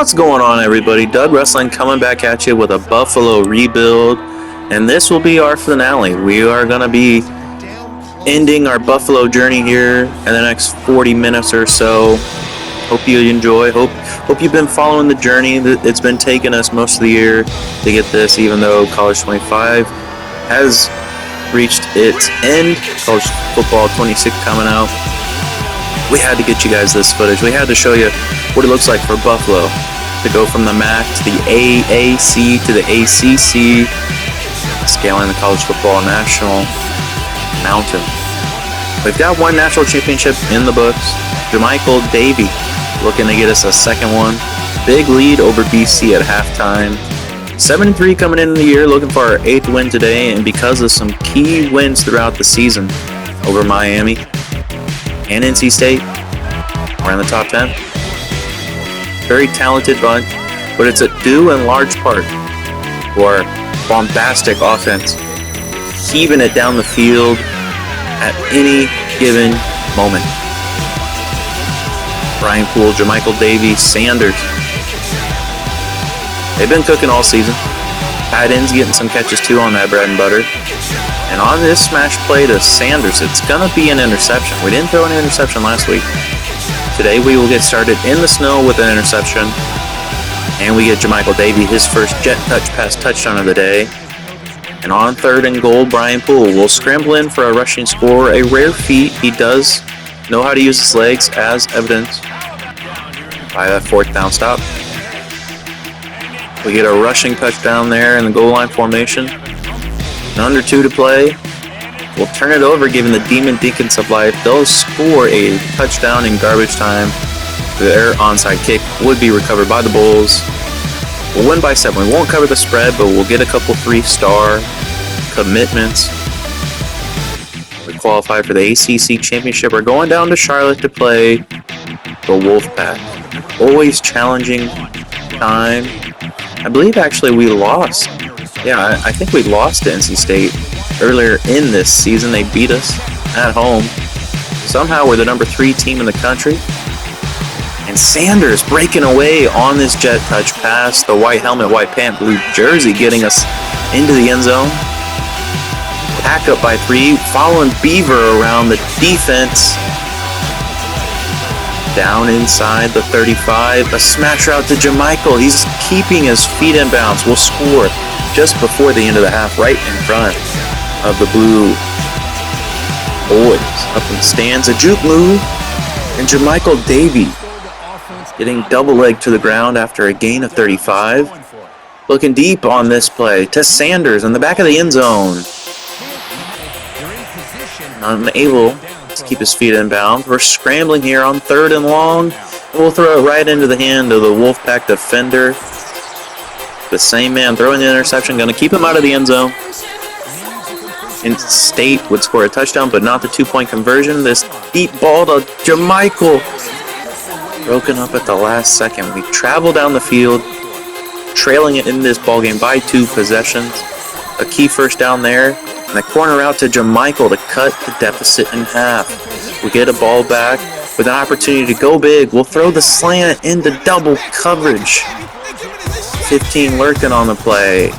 What's going on, everybody? Doug Wrestling coming back at you with a Buffalo rebuild, and this will be our finale. We are going to be ending our Buffalo journey here in the next 40 minutes or so. Hope you enjoy. Hope you've been following the journey. It's been taking us most of the year to get this, even though College 25 has reached its end. College Football 26 coming out. We had to get you guys this footage. We had to show you what it looks like for Buffalo to go from the MAC to the AAC to the ACC, scaling the college football national mountain. We've got one national championship in the books. Jermichael Davey looking to get us a second one. Big lead over BC at halftime. 7-3 coming into the year, looking for our 8th win today, and because of some key wins throughout the season over Miami and NC State, we're in the top 10. Very talented bunch, but it's due in large part for bombastic offense, heaving it down the field at any given moment. Brian Poole, Jermichael Davey, Sanders. They've been cooking all season. Tight ends getting some catches too on that bread and butter. And on this smash play to Sanders, it's going to be an interception. We didn't throw an interception last week. Today we will get started in the snow with an interception. And we get Jermichael Davey his first jet touch pass touchdown of the day. And on 3rd and goal, Brian Poole will scramble in for a rushing score. A rare feat. He does know how to use his legs, as evidenced by that 4th down stop. We get a rushing touchdown there in the goal line formation. Under 2 to play. We'll turn it over, giving the Demon Deacons of life. They'll score a touchdown in garbage time. Their onside kick would be recovered by the Bulls. We'll win by 7. We won't cover the spread, but we'll get a couple 3-star commitments. We qualify for the ACC championship. We're going down to Charlotte to play the Wolfpack. Always challenging time. I believe actually we lost. Yeah, I think we lost to NC State earlier in this season. They beat us at home. Somehow we're the number 3 team in the country. And Sanders breaking away on this jet touch pass. The white helmet, white pant, blue jersey getting us into the end zone. Pack up by 3, following Beaver around the defense. Down inside the 35. A smash route to Jermichael. He's keeping his feet in bounds. We'll score just before the end of the half, right in front of the Blue boys. Up in the stands, a juke move, and Jermichael Davey getting double leg to the ground after a gain of 35. Looking deep on this play to Sanders in the back of the end zone. Unable to keep his feet in bounds. We're scrambling here on 3rd and long. We'll throw it right into the hand of the Wolfpack defender. The same man throwing the interception, going to keep him out of the end zone. NC State would score a touchdown, but not the 2-point conversion. This deep ball to Jermichael, broken up at the last second. We travel down the field, trailing it in this ballgame by 2 possessions. A key first down there, and a corner route to Jermichael to cut the deficit in half. We get a ball back with an opportunity to go big. We'll throw the slant into double coverage. 15 lurking on the play.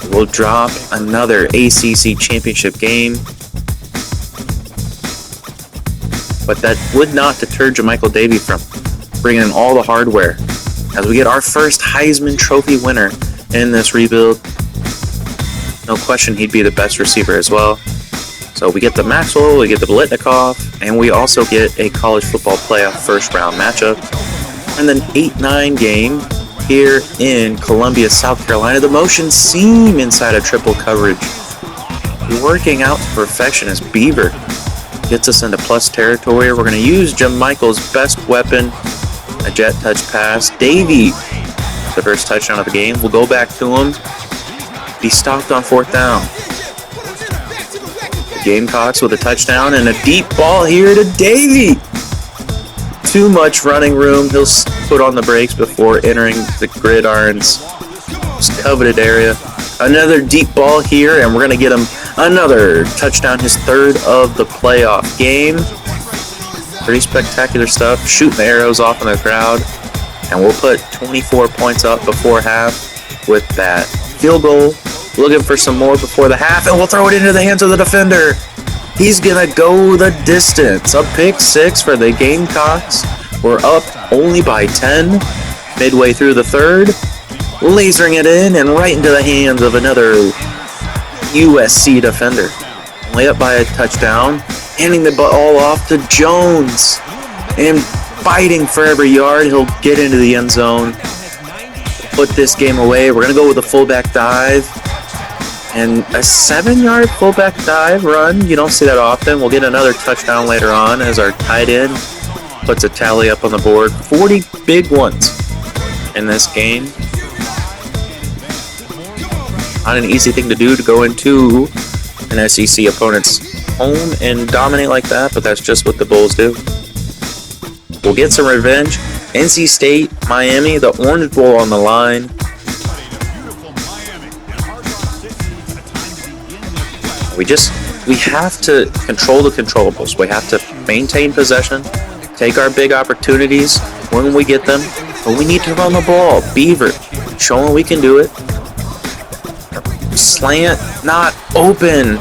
We'll drop another ACC championship game. But that would not deter Jermichael Davey from bringing in all the hardware as we get our first Heisman Trophy winner in this rebuild. No question he'd be the best receiver as well. So we get the Maxwell, we get the Biletnikoff, and we also get a college football playoff first round matchup. And then 8-9 game here in Columbia, South Carolina. The motion seam inside of triple coverage, working out to perfection as Beaver gets us into plus territory. We're going to use Jermichael's best weapon, a jet touch pass. Davey, the first touchdown of the game. We'll go back to him. He stopped on 4th down. The Gamecocks with a touchdown and a deep ball here to Davey. Too much running room. He'll put on the brakes before entering the gridiron's coveted area. Another deep ball here, and we're going to get him another touchdown, his 3rd of the playoff game. Pretty spectacular stuff. Shooting the arrows off in the crowd. And we'll put 24 points up before half with that field goal. Looking for some more before the half, and we'll throw it into the hands of the defender. He's gonna go the distance. A pick 6 for the Gamecocks. We're up only by 10 midway through the third. Lasering it in and right into the hands of another USC defender. Only up by a touchdown. Handing the ball off to Jones. And fighting for every yard. He'll get into the end zone. Put this game away. We're going to go with a fullback dive. And a 7-yard fullback dive run. You don't see that often. We'll get another touchdown later on as our tight end puts a tally up on the board. 40 big ones in this game. Not an easy thing to do to go into an SEC opponent's home and dominate like that, but that's just what the Bulls do. We'll get some revenge. NC State, Miami, the Orange Bowl on the line. We have to control the controllables. We have to maintain possession, take our big opportunities when we get them, but we need to run the ball. Beaver, showing we can do it. Slant, not open.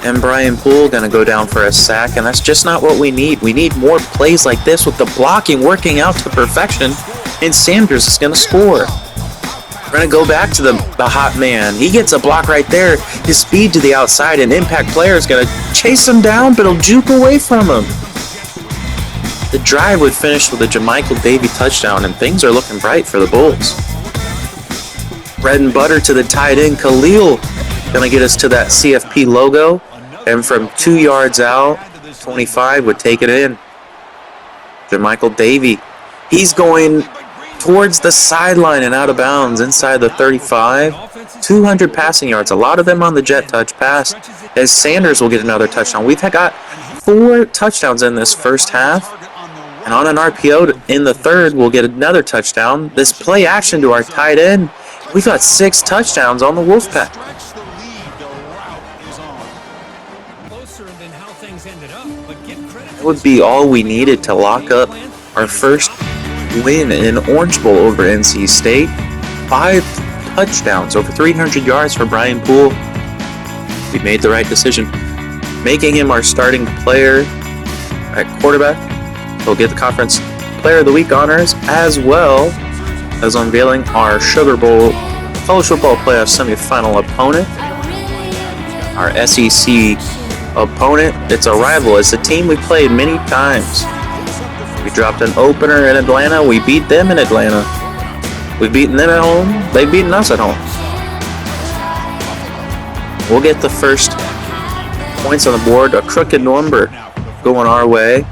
And Brian Poole going to go down for a sack, and that's just not what we need. We need more plays like this with the blocking working out to perfection, and Sanders is going to score. We're going to go back to the hot man. He gets a block right there. His speed to the outside, and impact player is going to chase him down, but he'll juke away from him. The drive would finish with a Jermichael Davey touchdown, and things are looking bright for the Bulls. Bread and butter to the tight end. Khalil going to get us to that CFP logo. And from 2 yards out, 25 would take it in. Jermichael Davey. He's going towards the sideline and out of bounds inside the 35. 200 passing yards. A lot of them on the jet touch pass. As Sanders will get another touchdown. We've got 4 touchdowns in this first half. And on an RPO in the third, we'll get another touchdown. This play action to our tight end. We've got 6 touchdowns on the Wolfpack. That would be all we needed to lock up our first win in Orange Bowl over NC State. 5 touchdowns, over 300 yards for Brian Poole. We made the right decision, making him our starting player at quarterback. He'll get the Conference Player of the Week honors, as well as unveiling our Sugar Bowl College Football Playoff semifinal opponent, our SEC opponent. It's a rival. It's a team we played many times. We dropped an opener in Atlanta. We beat them in Atlanta. We've beaten them at home. They've beaten us at home. We'll get the first points on the board. A crooked number going our way.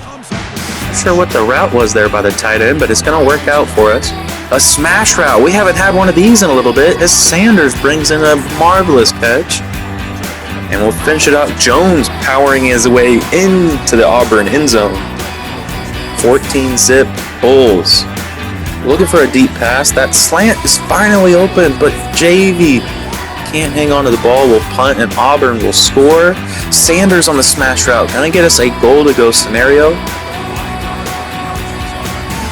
Not sure what the route was there by the tight end, but it's going to work out for us. A smash route. We haven't had one of these in a little bit as Sanders brings in a marvelous catch. And we'll finish it up. Jones powering his way into the Auburn end zone. 14-zip Bulls. Looking for a deep pass. That slant is finally open, but JV can't hang on to the ball. We'll punt, and Auburn will score. Sanders on the smash route. Gonna get us a goal-to-go scenario.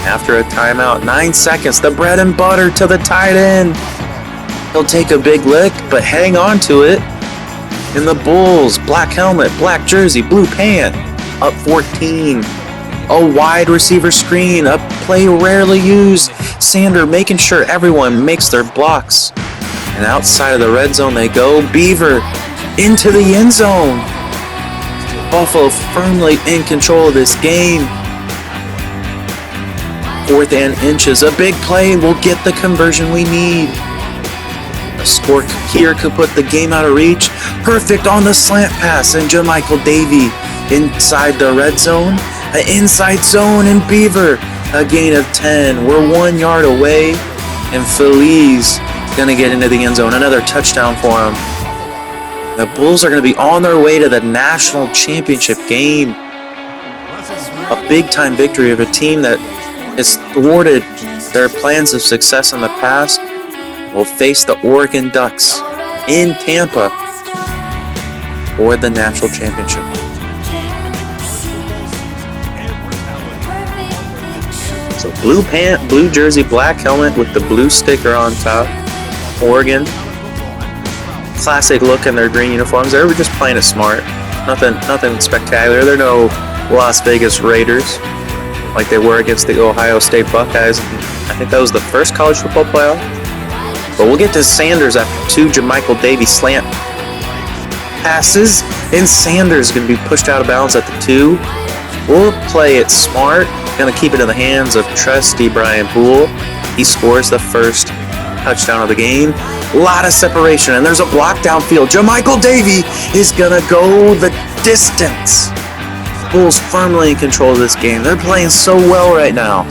After a timeout, 9 seconds. The bread and butter to the tight end. He'll take a big lick, but hang on to it. And the Bulls, black helmet, black jersey, blue pant, up 14. A wide receiver screen, a play rarely used. Sander making sure everyone makes their blocks. And outside of the red zone they go. Beaver into the end zone. Buffalo firmly in control of this game. 4th and inches, a big play will get the conversion we need. A score here could put the game out of reach. Perfect on the slant pass, and Jermichael Davey inside the red zone. An inside zone, and Beaver, a gain of 10. We're 1 yard away, and Feliz gonna get into the end zone. Another touchdown for him. The Bulls are gonna be on their way to the national championship game. A big-time victory of a team that has thwarted their plans of success in the past. Will face the Oregon Ducks in Tampa for the national championship. So blue jersey, black helmet with the blue sticker on top. Oregon. Classic look in their green uniforms. They were just playing it smart. Nothing spectacular. They're no Las Vegas Raiders like they were against the Ohio State Buckeyes. I think that was the first college football playoff. But we'll get to Sanders after 2 Jermichael Davis slant passes. And Sanders is going to be pushed out of bounds at the 2. We'll play it smart. Going to keep it in the hands of trusty Brian Poole. He scores the first touchdown of the game. A lot of separation, and there's a block downfield. Jermichael Davis is going to go the distance. Bulls firmly in control of this game. They're playing so well right now.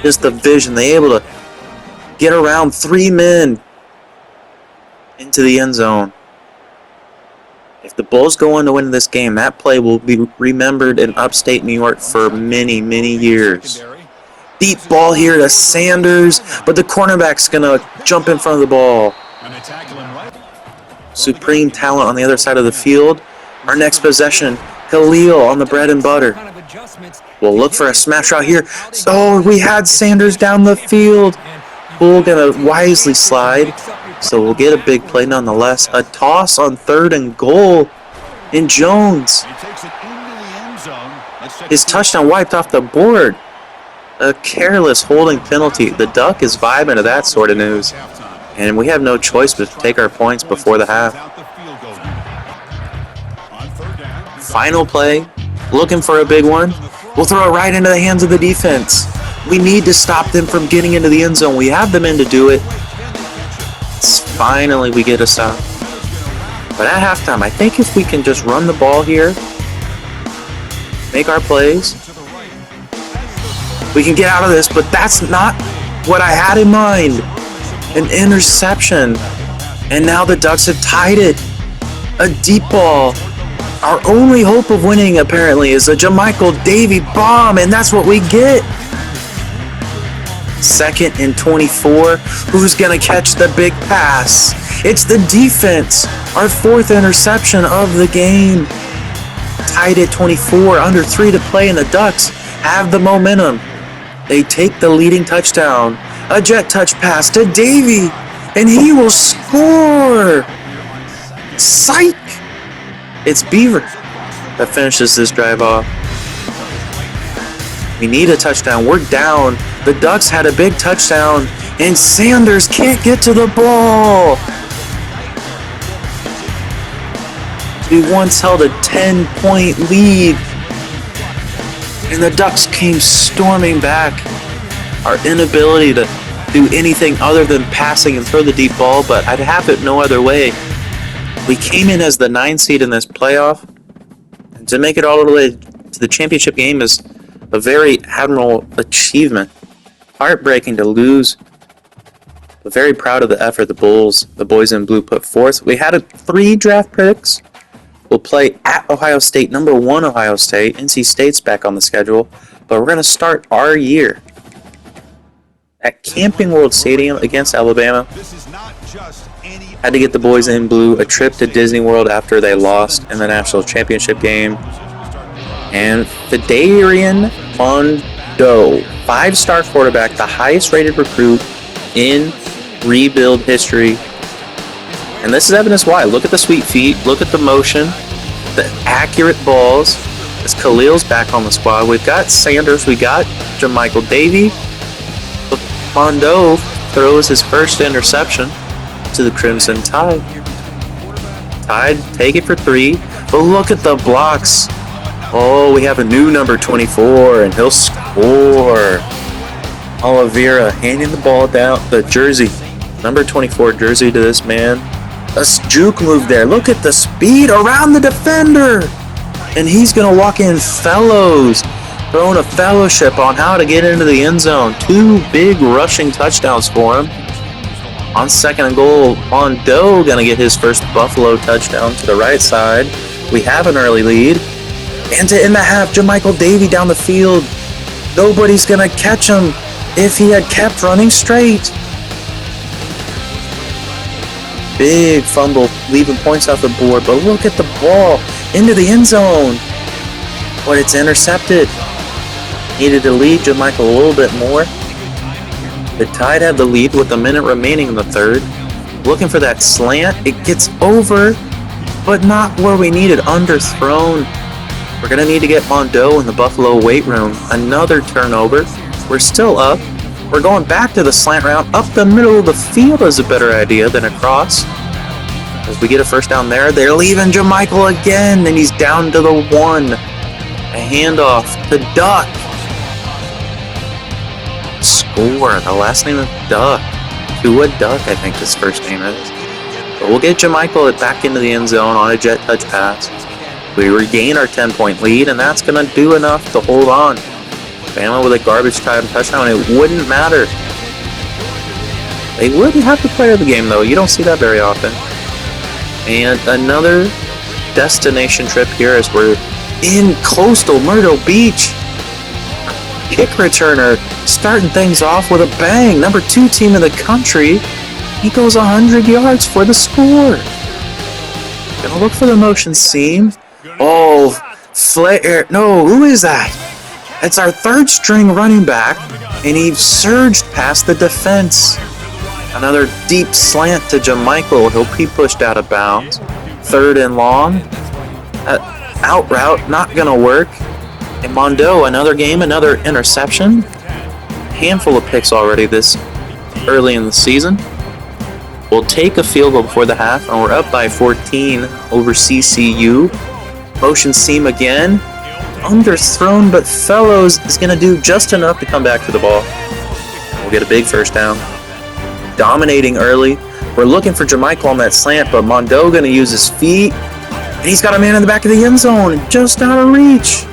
Just the vision. They're able to get around 3 men into the end zone. If the Bulls go on to win this game, that play will be remembered in upstate New York for many, many years. Deep ball here to Sanders, but the cornerback's going to jump in front of the ball. Supreme talent on the other side of the field. Our next possession, Khalil on the bread and butter. We'll look for a smash route here. So we had Sanders down the field. Bull going to wisely slide. So we'll get a big play nonetheless. A toss on 3rd and goal in Jones. His touchdown wiped off the board. A careless holding penalty. The Duck is vibing to that sort of news. And we have no choice but to take our points before the half. Final play. Looking for a big one. We'll throw it right into the hands of the defense. We need to stop them from getting into the end zone. We have the men to do it. Finally, we get a stop. But at halftime, I think if we can just run the ball here, make our plays, we can get out of this. But that's not what I had in mind. An interception. And now the Ducks have tied it. A deep ball. Our only hope of winning, apparently, is a Jermichael Davis bomb, and that's what we get. 2nd and 24. Who's going to catch the big pass? It's the defense. Our 4th interception of the game. Tied at 24. Under 3 to play, and the Ducks have the momentum. They take the leading touchdown. A jet touch pass to Davis, and he will score. Psych! It's Beaver that finishes this drive off. We need a touchdown. We're down. The Ducks had a big touchdown, and Sanders can't get to the ball. We once held a 10-point lead, and the Ducks came storming back. Our inability to do anything other than passing and throw the deep ball, but I'd have it no other way. We came in as the 9 seed in this playoff, and to make it all the way to the championship game is a very admirable achievement. Heartbreaking to lose, but very proud of the effort the boys in blue put forth. We had 3 draft picks. We'll play at Ohio State, number 1 Ohio State. NC State's back on the schedule, but we're going to start our year at Camping World Stadium against Alabama. Had to get the boys in blue a trip to Disney World after they lost in the national championship game. And Fidarian Mondo, 5-star quarterback, the highest rated recruit in rebuild history. And this is evidence why. Look at the sweet feet. Look at the motion. The accurate balls. As Khalil's back on the squad. We've got Sanders. We got Jermichael Davis. Mondo throws his first interception to the Crimson Tide. Tide take it for 3. But look at the blocks. Oh, we have a new number 24, and he'll score. Oliveira handing the ball down, the jersey, number 24 jersey to this man. A juke move there. Look at the speed around the defender. And he's going to walk in Fellows, throwing a fellowship on how to get into the end zone. 2 big rushing touchdowns for him. On 2nd and goal, Mondo going to get his first Buffalo touchdown to the right side. We have an early lead. And to end the half, Jermichael Davis down the field. Nobody's going to catch him if he had kept running straight. Big fumble, leaving points off the board. But look at the ball into the end zone. But it's intercepted. Needed to lead Jamichael a little bit more. The Tide had the lead with a minute remaining in the third. Looking for that slant. It gets over, but not where we needed. Underthrown. We're going to need to get Mondo in the Buffalo weight room. Another turnover. We're still up. We're going back to the slant route. Up the middle of the field is a better idea than across. As we get a first down there, they're leaving Jamichael again, and he's down to the 1. A handoff to Duck. Score. The last name of Duck. Tua Duck, I think his first name is. But we'll get Jamichael back into the end zone on a jet touch pass. We regain our 10-point lead, and that's going to do enough to hold on. Bama with a garbage time touchdown, it wouldn't matter. They would have the player of the game, though. You don't see that very often. And another destination trip here as we're in coastal Myrtle Beach. Kick returner starting things off with a bang. Number 2 team in the country. He goes 100 yards for the score. Gonna look for the motion seam. Oh, Flair. No, who is that? It's our 3rd string running back, and he surged past the defense. Another deep slant to Jamichael. He'll be pushed out of bounds. 3rd and long. Out route, not going to work. And Mondo, another game, another interception. Handful of picks already this early in the season. We'll take a field goal before the half, and we're up by 14 over CCU. Motion seam again. Underthrown, but Fellows is going to do just enough to come back to the ball. We'll get a big first down. Dominating early. We're looking for Jamichael on that slant, but Mondo going to use his feet. And he's got a man in the back of the end zone, just out of reach.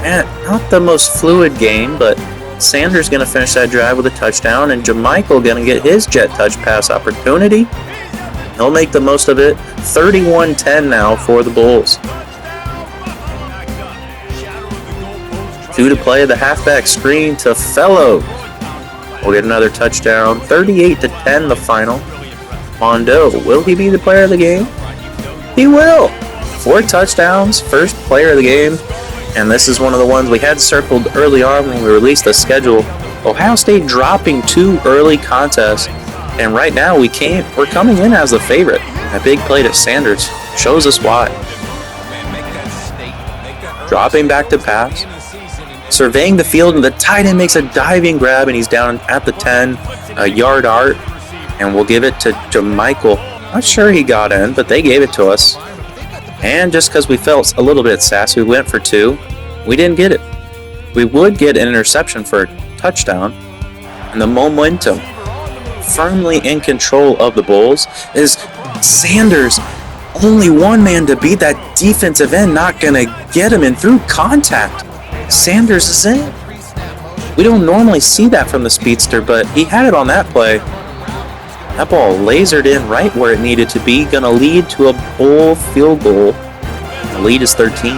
Man, not the most fluid game, but Sanders going to finish that drive with a touchdown, and Jamichael going to get his jet touch pass opportunity. He'll make the most of it. 31-10 now for the Bulls. 2 to play, the halfback screen to Fellows. We'll get another touchdown. 38-10 the final. Mondo, will he be the player of the game? He will. 4 touchdowns, first player of the game. And this is one of the ones we had circled early on when we released the schedule. Ohio State dropping 2 early contests. And right now we're coming in as the favorite. A big play to Sanders shows us why. Dropping back to pass. Surveying the field, and the tight end makes a diving grab, and he's down at the 10, a yard out, and we'll give it to Jamichael. Not sure he got in, but they gave it to us. And just because we felt a little bit sassy, we went for 2. We didn't get it. We would get an interception for a touchdown, and the momentum firmly in control of the Bulls is Sanders. Only one man to beat that defensive end, not going to get him in through contact. Sanders is in. We don't normally see that from the speedster, but he had it on that play. That ball lasered in right where it needed to be. Going to lead to a Bull field goal. The lead is 13.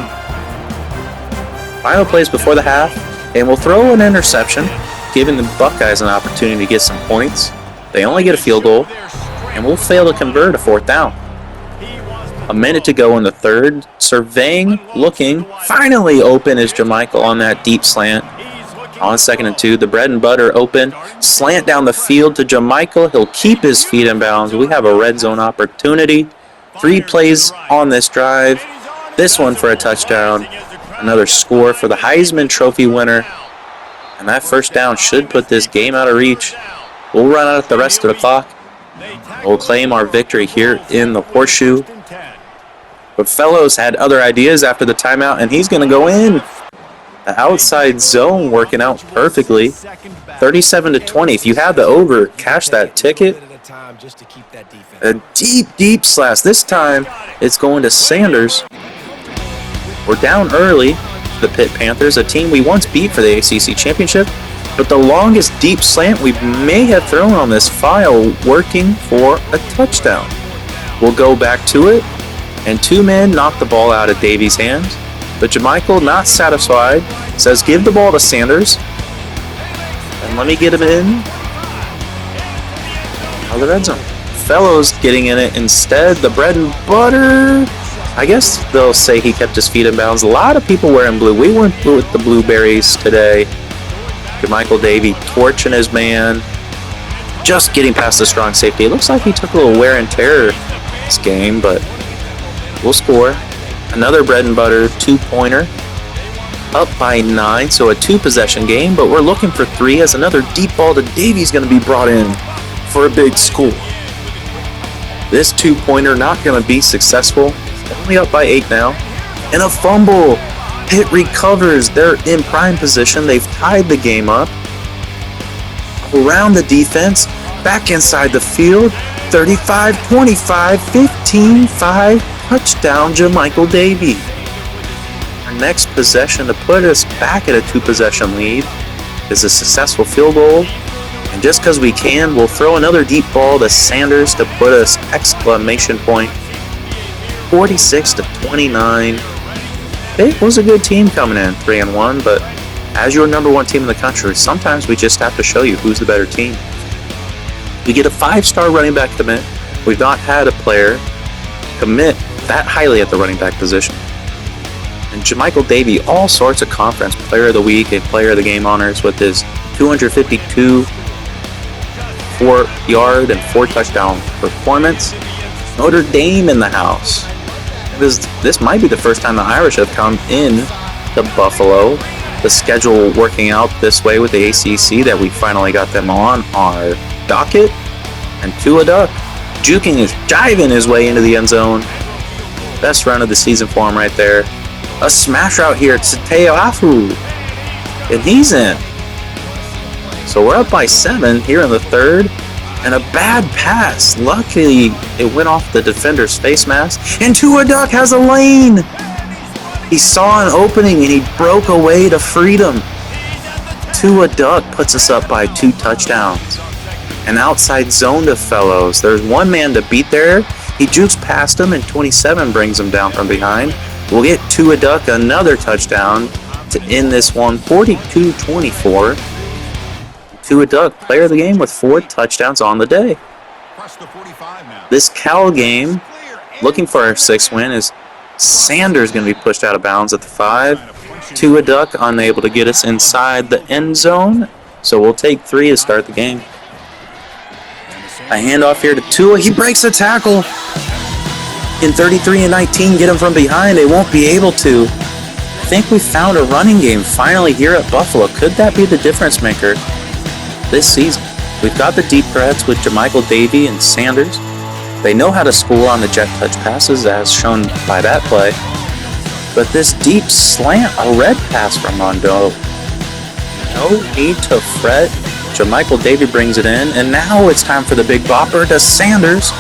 Final plays before the half, and we'll throw an interception, giving the Buckeyes an opportunity to get some points. They only get a field goal, and we'll fail to convert a 4th down. A minute to go in the third. Surveying, looking. Finally open is Jamichael on that deep slant. On 2nd and 2, the bread and butter open. Slant down the field to Jamichael. He'll keep his feet in bounds. We have a red zone opportunity. 3 plays on this drive. This one for a touchdown. Another score for the Heisman Trophy winner. And that first down should put this game out of reach. We'll run out the rest of the clock. We'll claim our victory here in the Horseshoe. But Fellows had other ideas after the timeout, and he's going to go in. The outside zone working out perfectly. 37-20. If you have the over, cash that ticket. A deep slash. This time, it's going to Sanders. We're down early. The Pitt Panthers, a team we once beat for the ACC Championship. But the longest deep slant we may have thrown on this file working for a touchdown. We'll go back to it. And 2 men knock the ball out of Davies' hands. But Jamichael, not satisfied, says give the ball to Sanders. And let me get him in. Out of the red zone. Fellows getting in it instead. The bread and butter. I guess they'll say he kept his feet in bounds. A lot of people wearing blue. We went with the blueberries today. Michael Davey torching his man. Just getting past the strong safety. It looks like he took a little wear and tear this game, but we'll score. Another bread and butter 2-pointer. Up by 9, so a 2-possession game, but we're looking for 3 as another deep ball to Davey's going to be brought in for a big score. This 2-pointer not going to be successful. Only up by 8 now. And a fumble. Pitt recovers. They're in prime position. They've tied the game up. Around the defense. Back inside the field. 35-25, 15-5. Touchdown, JaMychal Davey. Our next possession to put us back at a 2-possession lead is a successful field goal. And just because we can, we'll throw another deep ball to Sanders to put us exclamation point. 46-29. It was a good team coming in 3-1, but as your number 1 team in the country, sometimes we just have to show you who's the better team. We get a 5-star running back commit. We've not had a player commit that highly at the running back position. And JaMychal Davey, all sorts of conference player of the week and player of the game honors with his 252 4-yard and 4-touchdown performance. Notre Dame in the house. This might be the first time the Irish have come in to Buffalo. The schedule working out this way with the ACC that we finally got them on our docket. And Tua Duck jiving his way into the end zone. Best run of the season for him right there. A smash route here to Te'afu. And he's in. So we're up by 7 here in the third. And a bad pass. Luckily, it went off the defender's face mask. And Tua Duck has a lane. He saw an opening and he broke away to freedom. Tua Duck puts us up by 2 touchdowns. An outside zone to Fellows. There's one man to beat there. He jukes past him and 27 brings him down from behind. We'll get Tua Duck another touchdown to end this one, 42-24. Tua Duck, player of the game with 4 touchdowns on the day. This Cal game, looking for our 6th win, is Sanders going to be pushed out of bounds at the 5. Tua Duck unable to get us inside the end zone, so we'll take 3 to start the game. A handoff here to Tua. He breaks a tackle. In 33-19, get him from behind. They won't be able to. I think we found a running game finally here at Buffalo. Could that be the difference maker this season? We've got the deep threats with JaMychal Davey and Sanders. They know how to score on the jet touch passes, as shown by that play. But this deep slant, a red pass from Mondo. No need to fret. JaMychal Davey brings it in, and now it's time for the big bopper to Sanders.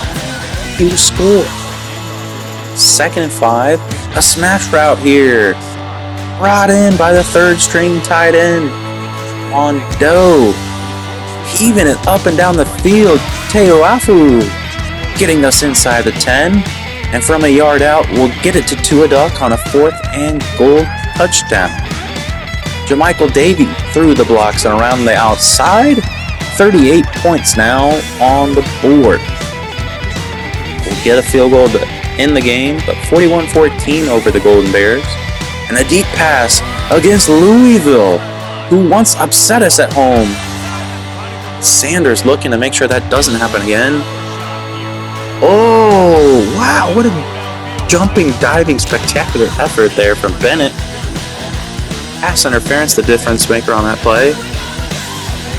He will score. 2nd and 5. A smash route here. Brought in by the 3rd string tight end. Mondo. Heaving it up and down the field. Te'afu getting us inside the 10. And from a yard out, we'll get it to Tua Duck on a 4th and goal touchdown. JaMychal Davey through the blocks and around the outside. 38 points now on the board. We'll get a field goal to end the game, but 41-14 over the Golden Bears. And a deep pass against Louisville, who once upset us at home. Sanders looking to make sure that doesn't happen again. Oh, wow, what a jumping, diving, spectacular effort there from Bennett. Pass interference, the difference maker on that play.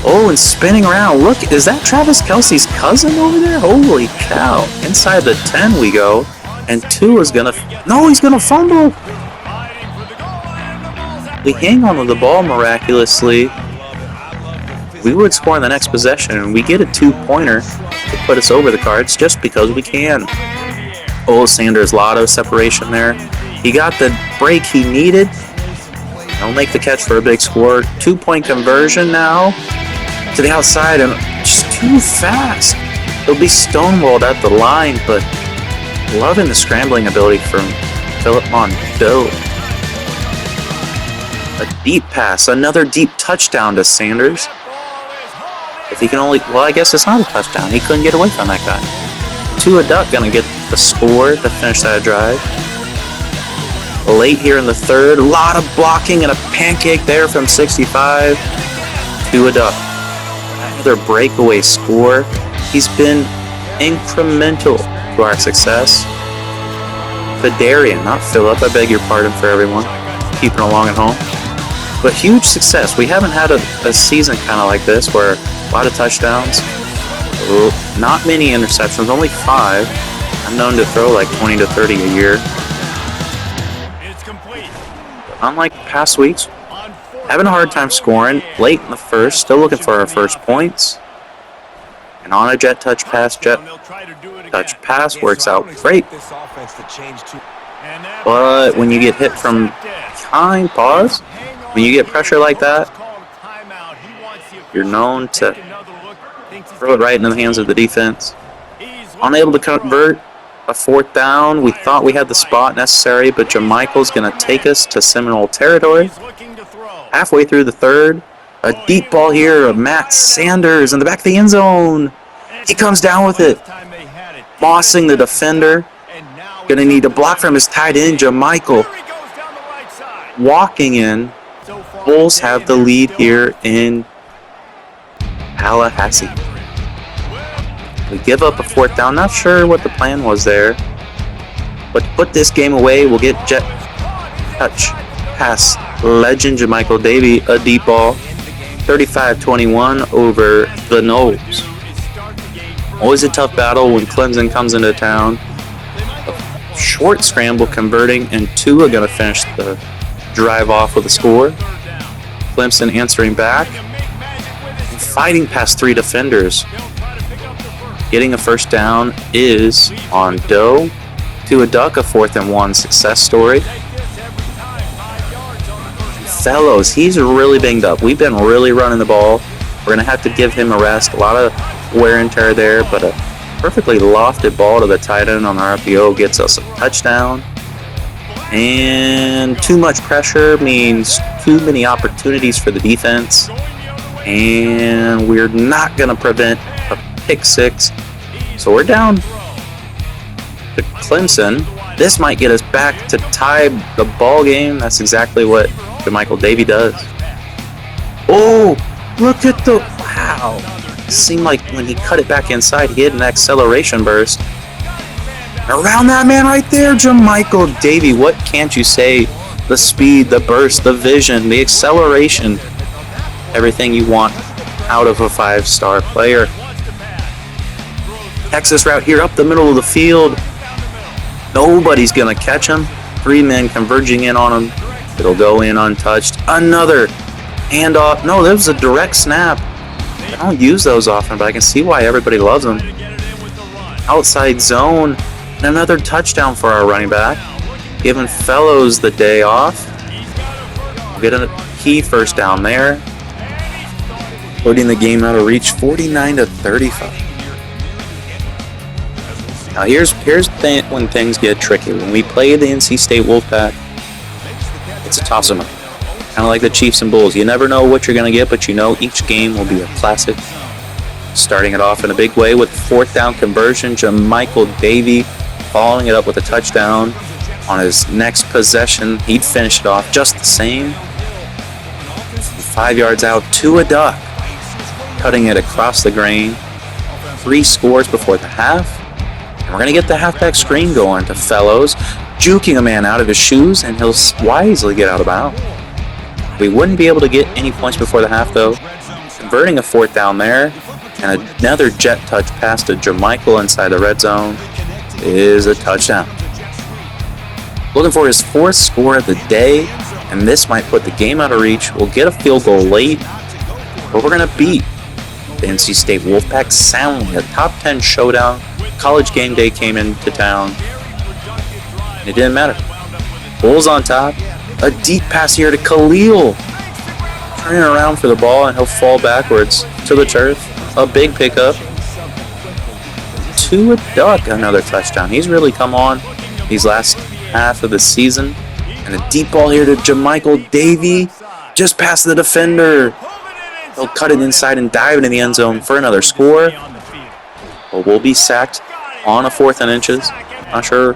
Oh, and spinning around. Look, is that Travis Kelce's cousin over there? Holy cow. Inside the 10 we go. And Tua's gonna... No, he's gonna fumble. We hang on to the ball miraculously. We would score in the next possession, and we get a 2-pointer to put us over the Cards just because we can. Oh, Sanders, a lot of separation there. He got the break he needed. He'll make the catch for a big score. 2-point conversion now to the outside, and just too fast. He'll be stonewalled at the line, but loving the scrambling ability from Philip Mondo. A deep pass, another deep touchdown to Sanders. If he can only, well, I guess it's not a touchdown. He couldn't get away from that guy. Tua Duck gonna get the score to finish that drive. late here in the third. A lot of blocking and a pancake there from 65 to a duck. Another breakaway score. He's been incremental to our success. Fidarian, not Philip. I beg your pardon for everyone keeping along at home. But huge success. We haven't had a season kind of like this where a lot of touchdowns. Not many interceptions, only 5. I'm known to throw like 20 to 30 a year. Unlike past weeks, having a hard time scoring late in the first, still looking for our first points. And on a jet touch pass works out great. But when you get hit from behind, pause, when you get pressure like that, you're known to throw it right into the hands of the defense. Unable to convert a 4th down. We thought we had the spot necessary, but Jamichael's going to take us to Seminole territory. Halfway through the third, a deep ball here of Matt Sanders in the back of the end zone. He comes down with it, mossing the defender. Going to need a block from his tight end, Jamichael. Walking in, Bulls have the lead here in Tallahassee. We give up a 4th down. Not sure what the plan was there. But to put this game away, we'll get jet touch pass legend Jamichael Davey a deep ball. 35-21 over the Knolls. Always a tough battle when Clemson comes into town. A short scramble converting, and Tua going to finish the drive off with a score. Clemson answering back. Fighting past 3 defenders. Getting a first down is on Doe to a duck, a 4th and 1 success story. Fellows, he's really banged up. We've been really running the ball. We're going to have to give him a rest. A lot of wear and tear there, but a perfectly lofted ball to the tight end on our RPO gets us a touchdown. And too much pressure means too many opportunities for the defense. And we're not going to prevent a pick 6. So we're down to Clemson. This might get us back to tie the ball game. That's exactly what Jamichael Davey does. Oh, look at the, wow. Seemed like when he cut it back inside, he had an acceleration burst. Around that man right there, Jamichael Davey. What can't you say? The speed, the burst, the vision, the acceleration. Everything you want out of a 5-star player. Texas route here up the middle of the field. Nobody's going to catch him. 3 men converging in on him. It'll go in untouched. Another handoff. No, that was a direct snap. I don't use those often, but I can see why everybody loves them. Outside zone. And another touchdown for our running back. Giving Fellows the day off. We'll get a key first down there. Putting the game out of reach, 49-35. Now here's when things get tricky. When we play the NC State Wolfpack, it's a toss-em up. Kind of like the Chiefs and Bulls. You never know what you're going to get, but you know each game will be a classic. Starting it off in a big way with 4th down conversion. Jamichael Davey following it up with a touchdown. On his next possession, he'd finish it off just the same. 5 yards out to a duck. Cutting it across the grain. 3 scores before the half. And we're going to get the halfback screen going to Fellows, juking a man out of his shoes, and he'll wisely get out of bounds. We wouldn't be able to get any points before the half, though. Converting a 4th down there, and another jet touch pass to Jamichael inside the red zone is a touchdown. Looking for his 4th score of the day, and this might put the game out of reach. We'll get a field goal late, but we're going to beat the NC State Wolfpack soundly. A top 10 showdown. College game day came into town. It didn't matter. Bulls on top. A deep pass here to Khalil. Turning around for the ball, and he'll fall backwards to the turf. A big pickup. To a duck. Another touchdown. He's really come on these last half of the season. And a deep ball here to Jamichael Davey. Just past the defender. He'll cut it inside and dive into the end zone for another score. But we'll be sacked on a 4th and inches. Not sure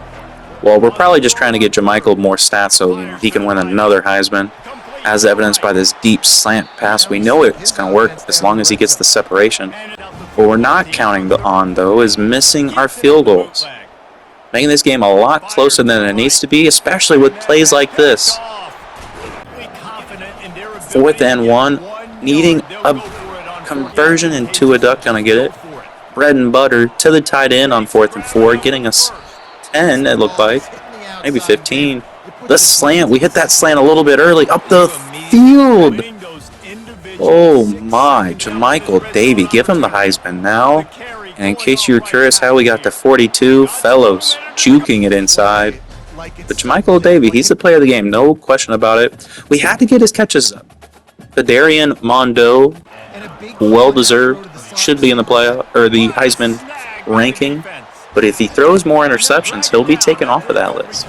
Well, we're probably just trying to get Jamichael more stats so he can win another Heisman, as evidenced by this deep slant pass. We know it's going to work as long as he gets the separation. What we're not counting on, though, is missing our field goals, making this game a lot closer than it needs to be, especially with plays like this. 4th and 1, needing a conversion, and Tua going to get it. Bread and butter to the tight end on 4th and 4, getting us 10, it looked like, maybe 15. The slant, we hit that slant a little bit early, up the field. Oh my, Jamichael Davey, give him the Heisman now. And in case you were curious how we got to 42, Fellows juking it inside. But Jamichael Davey, he's the player of the game, no question about it. We had to get his catches up. Kadarian Mondo, well-deserved, should be in the the Heisman ranking. But if he throws more interceptions, he'll be taken off of that list.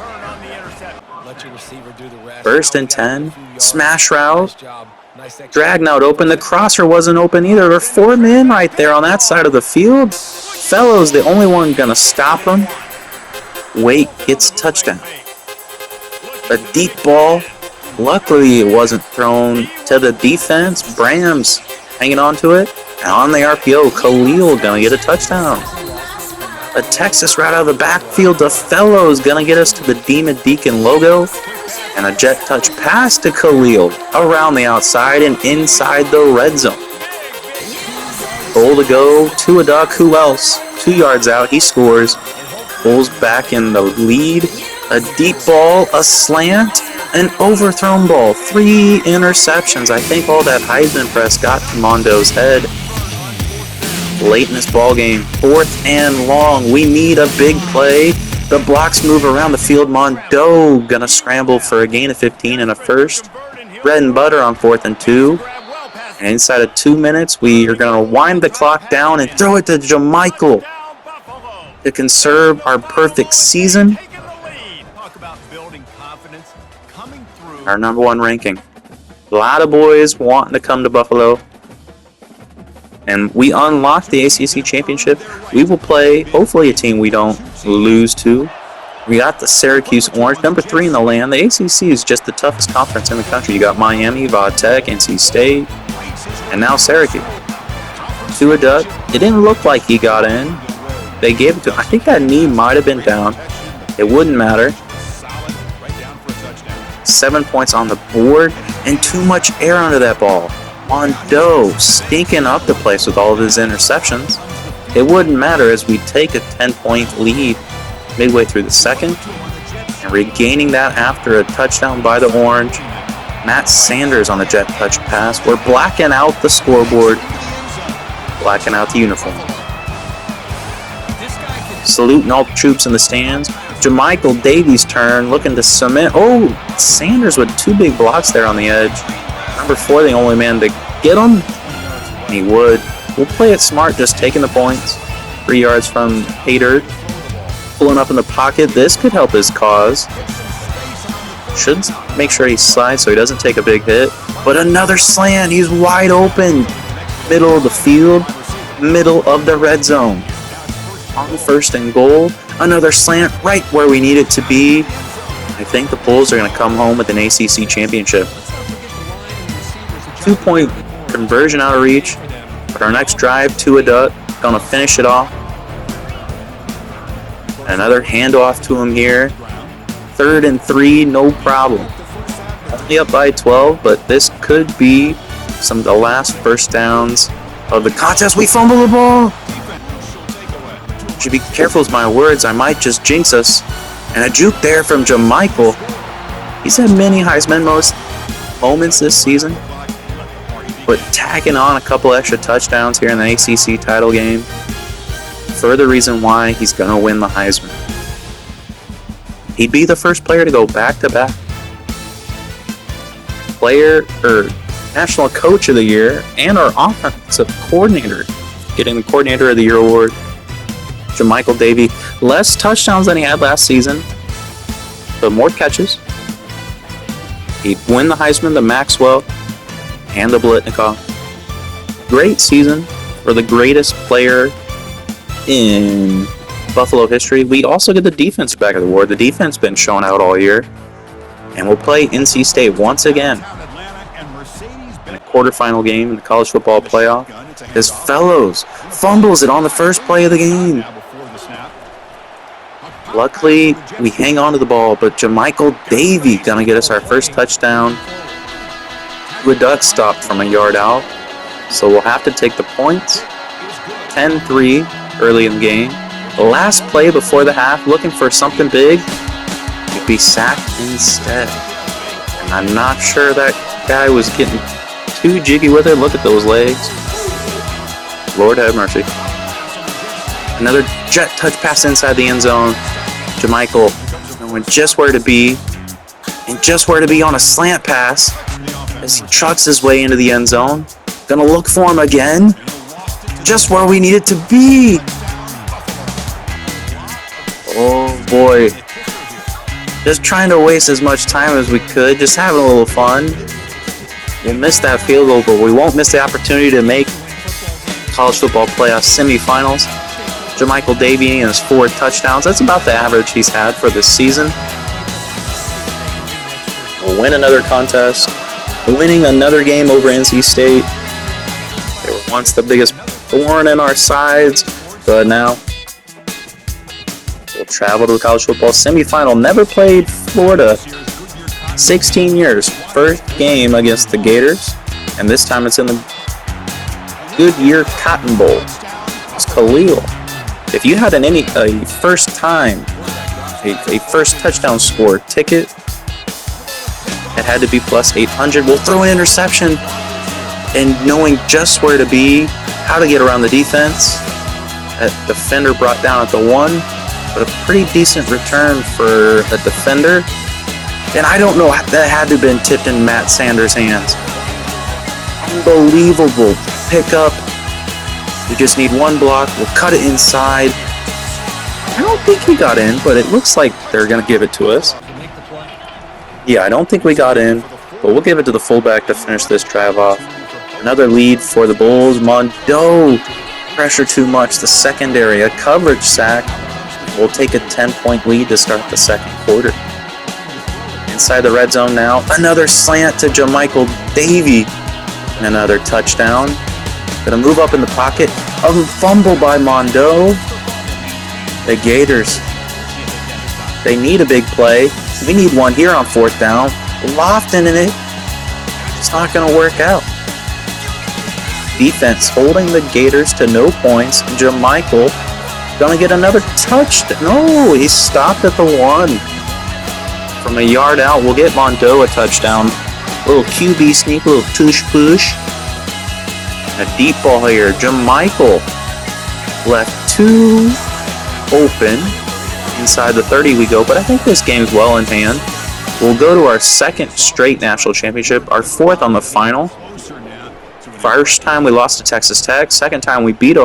1st and 10, smash route, dragging out open. The crosser wasn't open either. There are 4 men right there on that side of the field. Fellows, the only one gonna stop him. Wait gets touchdown. A deep ball. Luckily, it wasn't thrown to the defense. Brams hanging on to it. And on the RPO, Khalil gonna get a touchdown. A Texas right out of the backfield to Fellows, gonna get us to the Demon Deacon logo. And a jet touch pass to Khalil around the outside and inside the red zone. Goal to go, Tua Duck, who else? 2 yards out, he scores. Bulls back in the lead. A deep ball, a slant, an overthrown ball. 3 interceptions. I think all that Heisman press got to Mondo's head. Late in this ball game, 4th and long. We need a big play. The blocks move around the field. Mondo gonna scramble for a gain of 15 and a first. Bread and butter on 4th and 2. And inside of 2 minutes, we are gonna wind the clock down and throw it to Jamichael to conserve our perfect season. Our number 1 ranking. A lot of boys wanting to come to Buffalo. And we unlocked the ACC championship. We will play, hopefully, a team we don't lose to. We got the Syracuse Orange, number 3 in the land. The ACC is just the toughest conference in the country. You got Miami, Va Tech, NC State, and now Syracuse. Tua Duck, it didn't look like he got in. They gave it to him. I think that knee might have been down. It wouldn't matter. 7 points on the board, and too much air under that ball. Mondo stinking up the place with all of his interceptions. It wouldn't matter as we take a 10-point lead midway through the second. And regaining that after a touchdown by the Orange. Matt Sanders on the jet touch pass. We're blacking out the scoreboard. Blacking out the uniform. Saluting all the troops in the stands. Jamichael Davies' turn, looking to cement. Oh, Sanders with 2 big blocks there on the edge. Number 4, the only man to get him. And he would. We'll play it smart, just taking the points. 3 yards from Hader. Pulling up in the pocket. This could help his cause. Should make sure he slides so he doesn't take a big hit. But another slant. He's wide open. Middle of the field. Middle of the red zone. On 1st and goal. Another slant right where we need it to be. I think the Bulls are going to come home with an ACC championship. 2-point conversion out of reach. But our next drive, Tua Duck, going to finish it off. Another handoff to him here. 3rd and 3, no problem. Only up by 12, but this could be some of the last first downs of the contest. We fumble the ball. Should be careful with my words. I might just jinx us. And a juke there from Jamichael. He's had many Heisman moments this season. But tacking on a couple extra touchdowns here in the ACC title game. Further reason why he's going to win the Heisman. He'd be the first player to go back-to-back National Coach of the Year and our Offensive Coordinator, getting the Coordinator of the Year award. Jamichael Davey, less touchdowns than he had last season, but more catches. He'd win the Heisman, the Maxwell, and the Blitnikoff. Great season for the greatest player in Buffalo history. We also get the defense back at the war. The defense been showing out all year. And we'll play NC State once again in a quarterfinal game in the college football playoff. As Fellows fumbles it on the first play of the game. Luckily, we hang on to the ball, but Jamichael Davey gonna get us our first touchdown. A duck stopped from a yard out, so we'll have to take the points. 10-3 early in the game. The last play before the half, looking for something big, would be sacked instead. And I'm not sure that guy was getting too jiggy with it. Look at those legs. Lord have mercy. Another jet touch pass inside the end zone. Jamichael knowing just where to be, and just where to be on a slant pass as he trucks his way into the end zone. Gonna look for him again. Just where we need it to be. Oh boy. Just trying to waste as much time as we could. Just having a little fun. We'll miss that field goal, but we won't miss the opportunity to make college football playoff semifinals. Jamichael Davey and his 4 touchdowns. That's about the average he's had for this season. We'll win another contest. We're winning another game over NC State. They were once the biggest thorn in our sides, but now we'll travel to the college football semifinal. Never played Florida. 16 years. First game against the Gators, and this time it's in the Goodyear Cotton Bowl. It's Khalil. If you had a first time, a first touchdown score ticket, it had to be plus 800. We'll throw an interception, and knowing just where to be, how to get around the defense. That defender brought down at the 1, but a pretty decent return for a defender. And I don't know, that had to have been tipped in Matt Sanders' hands. Unbelievable pickup. We just need one block. We'll cut it inside. I don't think he got in, but it looks like they're going to give it to us. Yeah, I don't think we got in, but we'll give it to the fullback to finish this drive off. Another lead for the Bulls. Mondo, pressure too much. The secondary, a coverage sack. We'll take a 10-point lead to start the second quarter. Inside the red zone now. Another slant to Jamichael Davey. And another touchdown. Gonna move up in the pocket. A fumble by Mondo. The Gators, they need a big play. We need one here on 4th down. Lofton in it. It's not gonna work out. Defense holding the Gators to no points. Jamichael gonna get another touchdown. No, he stopped at the 1. From a yard out, we'll get Mondo a touchdown. Little QB sneak, little tush push. A deep ball here. Jamichael left 2 open. Inside the 30 we go, but I think this game's well in hand. We'll go to our second straight national championship, our 4th on the final. First time we lost to Texas Tech. Second time we beat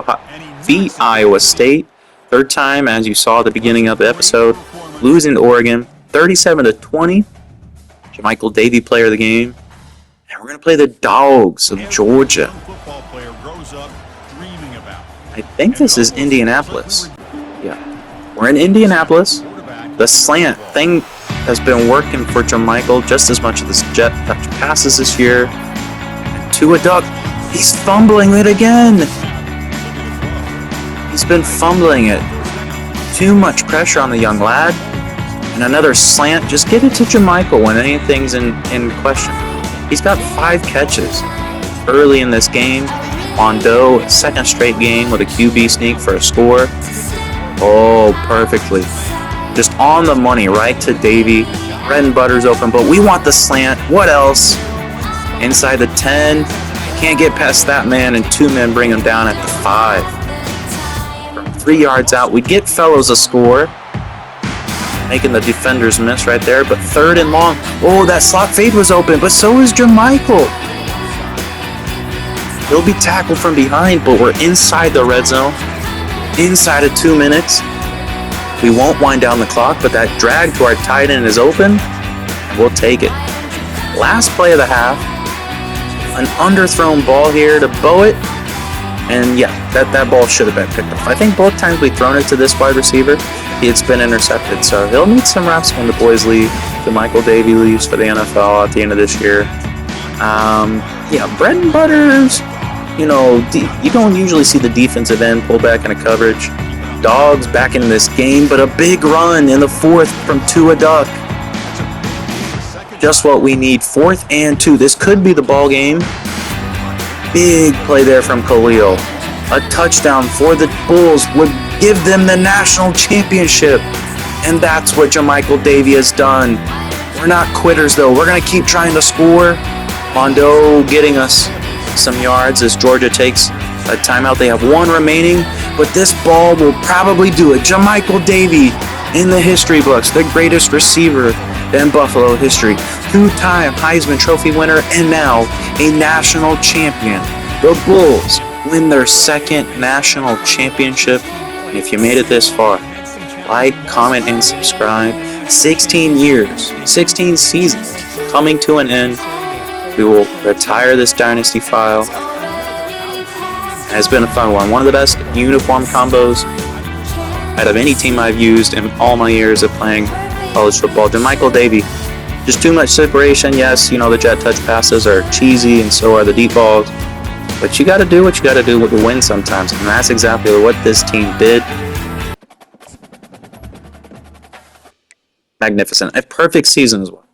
Iowa State. Third time, as you saw at the beginning of the episode, losing to Oregon, 37-20. Jamichael Davey, player of the game. And we're going to play the Dogs of Georgia. I think this is Indianapolis. Yeah. We're in Indianapolis. The slant thing has been working for Jamichael just as much as this jet touch passes this year. To a duck. He's fumbling it again. He's been fumbling it. Too much pressure on the young lad. And another slant. Just get it to Jamichael when anything's in question. He's got 5 catches early in this game. Mondo, second straight game with a QB sneak for a score. Oh, perfectly. Just on the money, right to Davey. Bread and butter's open, but we want the slant. What else? Inside the 10. Can't get past that man, and 2 men bring him down at the 5. From 3 yards out, we get Fellows a score. Making the defenders miss right there, but 3rd and long. Oh, that slot fade was open, but so is Jamichael. He'll be tackled from behind, but we're inside the red zone. Inside of 2 minutes. We won't wind down the clock, but that drag to our tight end is open. We'll take it. Last play of the half. An underthrown ball here to Bowitt. And yeah, that ball should have been picked off. I think both times we've thrown it to this wide receiver, it's been intercepted. So he'll need some reps when the boys leave. Michael Davey leaves for the NFL at the end of this year. Yeah, bread and butters. You know, you don't usually see the defensive end pull back into coverage. Dogs back in this game, but a big run in the fourth from Tua Duck. Just what we need. 4th and 2. This could be the ball game. Big play there from Khalil. A touchdown for the Bulls would give them the national championship. And that's what Jermichael Davey has done. We're not quitters, though. We're going to keep trying to score. Mondo getting us some yards as Georgia takes a timeout. They have 1 remaining, but this ball will probably do it. Jermichael Davey in the history books, the greatest receiver in Buffalo history. 2-time Heisman Trophy winner and now a national champion. The Bulls win their 2nd national championship. And if you made it this far, like, comment, and subscribe. 16 years, 16 seasons coming to an end. We will retire this dynasty file. It's been a fun one. One of the best uniform combos out of any team I've used in all my years of playing college football. Jermichael Davey, just too much separation. Yes, you know, the jet touch passes are cheesy and so are the deep balls. But you got to do what you got to do to win sometimes. And that's exactly what this team did. Magnificent. A perfect season as well.